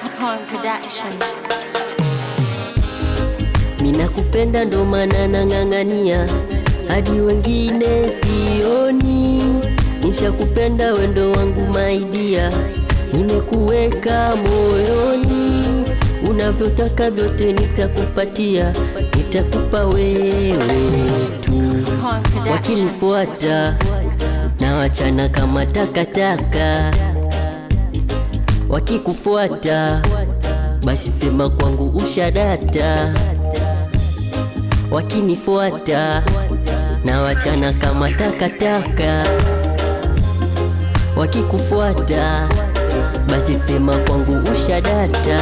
Upon production. Mina kupenda ndo maana nang'ang'ania, hadi wengine sioni. Nisha kupenda wendo wangu maidia, nimekuweka moyoni. Unavyotaka vyote nitakupatia, nitakupa wewe tu. Wakinifuata na wachana kama takataka, wakikufuata basi sema kwangu ushadata. Wakinifuata na wachana kama takataka, wakikufuata basi sema kwangu ushadata.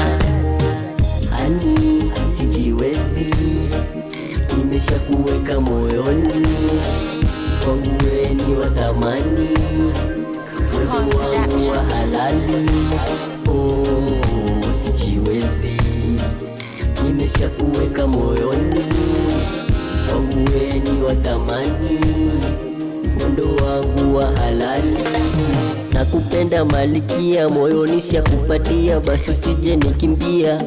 Hani sijiwezi, nimesha kuweka moyoni, kwangu wewe ni wa thamani, wendo wangu wa halali. Oh, sijiwezi, nimesha kuweka moyoni, kwangu wewe ni wa thamani, wendo wangu wa halali. Nakupenda malikia, moyoni shakupatia, basi usije nikimbia.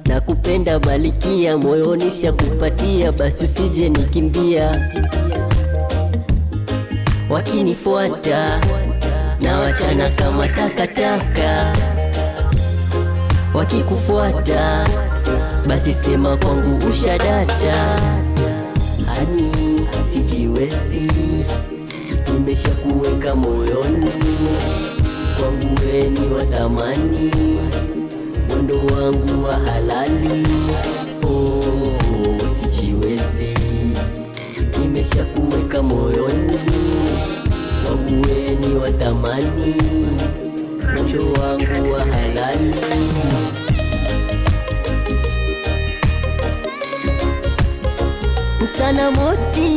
Nakupenda malikia, moyoni shakupatia, basi usije nikimbia. Wakinifuata na wachana kama takataka, wakikufuata basi sema kwangu ushadata. Hani sijiwezi, nimesha kuweka moyoni, kwangu wewe ni wa thamani, wendo wangu wa halali. Oh, sijiwezi, nimesha kuweka moyoni, kwangu wewe ni wa thamani, wendo wangu wa halali. Msana Moti.